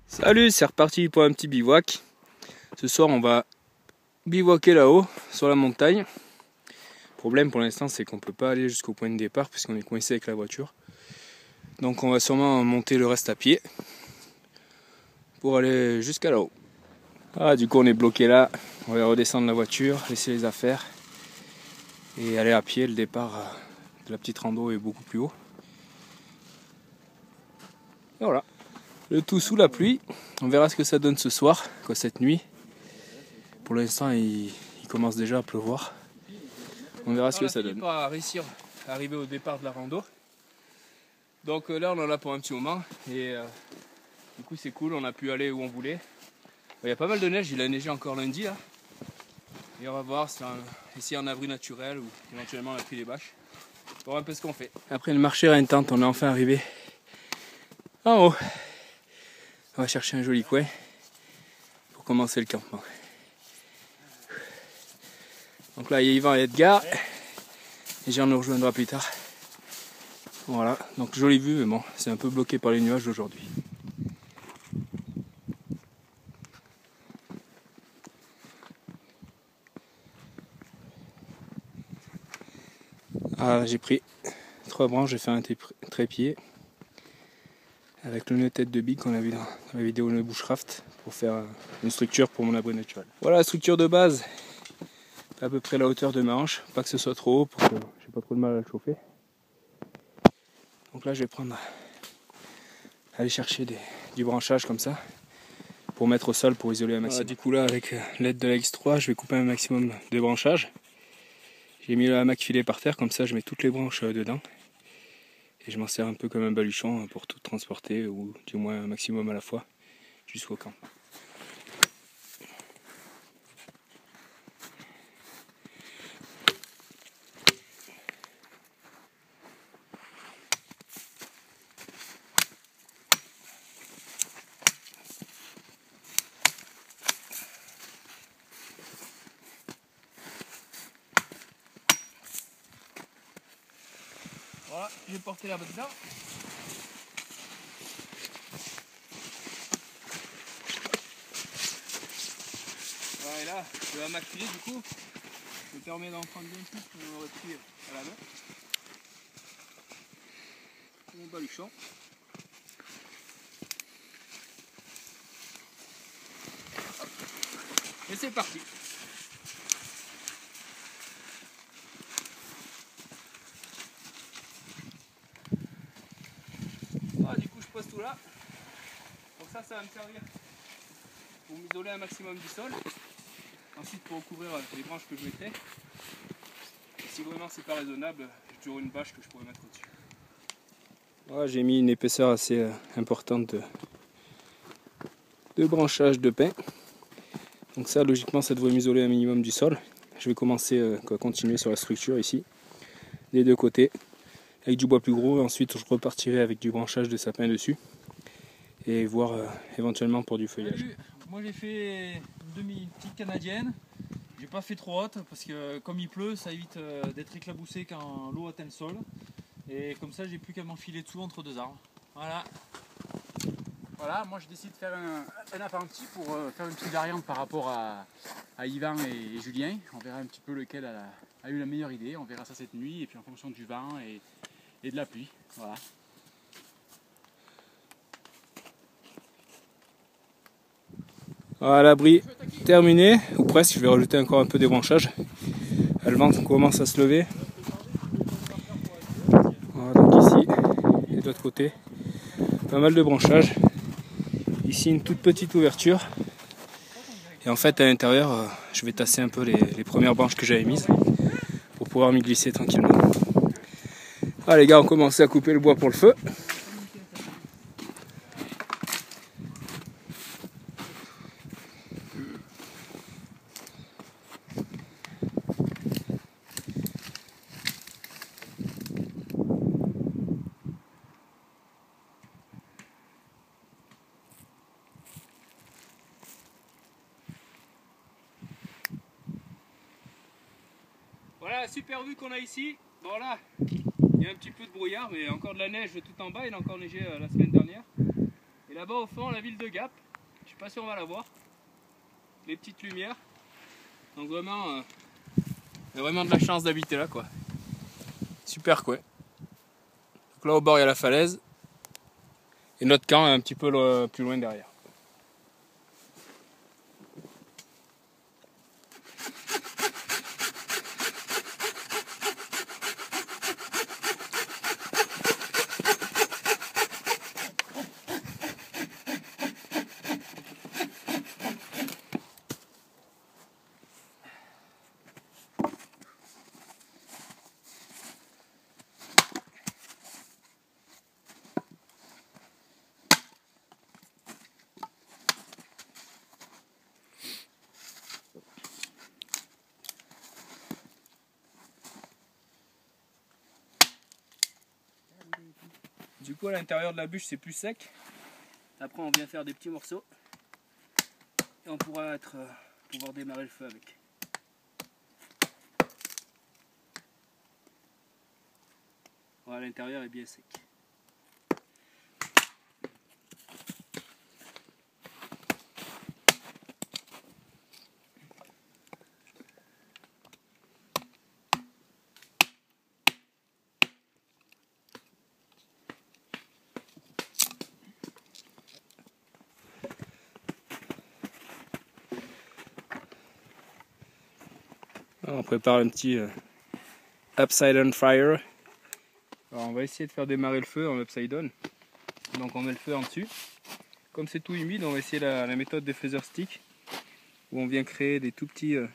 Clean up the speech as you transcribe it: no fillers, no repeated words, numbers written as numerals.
Salut, c'est reparti pour un petit bivouac. Ce soir on va bivouaquer là-haut sur la montagne. Le problème pour l'instant c'est qu'on peut pas aller jusqu'au point de départ puisqu'on est coincé avec la voiture. Donc on va sûrement monter le reste à pied pour aller jusqu'à là-haut. Ah, du coup on est bloqué là, on va redescendre la voiture, laisser les affaires et aller à pied. Le départ de la petite rando est beaucoup plus haut. Et voilà, le tout sous la pluie. On verra ce que ça donne ce soir, quoi, cette nuit. Pour l'instant il commence déjà à pleuvoir. On verra ce que ça donne. On va réussir à arriver au départ de la rando. Donc là on en a pour un petit moment et du coup c'est cool, on a pu aller où on voulait. Il y a pas mal de neige, il a neigé encore lundi là. Et on va voir si ici un abri naturel ou éventuellement on a pris des bâches. On va voir un peu ce qu'on fait. Après le marché à une tente, on est enfin arrivé en haut. On va chercher un joli coin pour commencer le campement. Donc là il y a Yvan et Edgar. Et Jean nous rejoindra plus tard. Voilà, donc jolie vue, mais bon, c'est un peu bloqué par les nuages d'aujourd'hui. Ah, j'ai pris 3 branches, j'ai fait un trépied avec le nœud tête de bique qu'on a vu dans la vidéo le bushcraft pour faire une structure pour mon abri naturel. Voilà la structure de base, à peu près la hauteur de ma hanche, pas que ce soit trop haut pour que j'ai pas trop de mal à le chauffer. Donc là je vais aller chercher du branchage comme ça pour mettre au sol pour isoler un maximum. Voilà, du coup là avec l'aide de la X3 je vais couper un maximum de branchage. J'ai mis le hamac filé par terre, comme ça je mets toutes les branches dedans. Et je m'en sers un peu comme un baluchon pour tout transporter, ou du moins un maximum à la fois, jusqu'au camp. Voilà, je vais porter la botte là. Voilà, et là, le hamac filé du coup, me permet d'en prendre bien plus que j'en aurais pris à la main. Mon baluchon. Et c'est parti. Voilà, du coup je pose tout là. Donc ça va me servir pour m'isoler un maximum du sol. Ensuite pour recouvrir les branches que je mettrai. Et si vraiment c'est pas raisonnable, j'ai toujours une bâche que je pourrais mettre au-dessus. Voilà, j'ai mis une épaisseur assez importante de branchage de pin. Donc ça logiquement ça devrait m'isoler un minimum du sol. Je vais commencer continuer sur la structure ici, des deux côtés, avec du bois plus gros. Ensuite je repartirai avec du branchage de sapin dessus et voir éventuellement pour du feuillage. Salut. Moi j'ai fait une petite canadienne. J'ai pas fait trop haute parce que comme il pleut, ça évite d'être éclaboussé quand l'eau atteint le sol. Et comme ça j'ai plus qu'à m'enfiler dessous entre deux arbres. Voilà. Voilà, moi je décide de faire un apprenti pour faire une petite variante par rapport à Yvan et Julien. On verra un petit peu lequel a eu la meilleure idée. On verra ça cette nuit et puis en fonction du vent et de la pluie. Voilà. Voilà, l'abri terminé, ou presque. Je vais rajouter encore un peu de branchage. Le vent commence à se lever. Voilà, donc ici et de l'autre côté, pas mal de branchage. Ici une toute petite ouverture. Et en fait à l'intérieur, je vais tasser un peu les premières branches que j'avais mises pour pouvoir m'y glisser tranquillement. Ah les gars, on commence à couper le bois pour le feu. Voilà la super vue qu'on a ici. Bon là, il y a un petit peu de brouillard, mais encore de la neige tout en bas. Il a encore neigé la semaine dernière. Et là-bas au fond, la ville de Gap. Je sais pas si on va la voir. Les petites lumières. Donc vraiment, il y a vraiment de la chance d'habiter là, quoi. Super quoi. Donc là au bord il y a la falaise. Et notre camp est un petit peu plus loin derrière. Du coup à l'intérieur de la bûche c'est plus sec. Après on vient faire des petits morceaux. Et on pourra pouvoir démarrer le feu avec. Voilà, l'intérieur est bien sec. On prépare un petit upside down fire. Alors on va essayer de faire démarrer le feu en upside down. Donc on met le feu en dessus. Comme c'est tout humide, on va essayer la méthode des feather sticks, où on vient créer des tout petits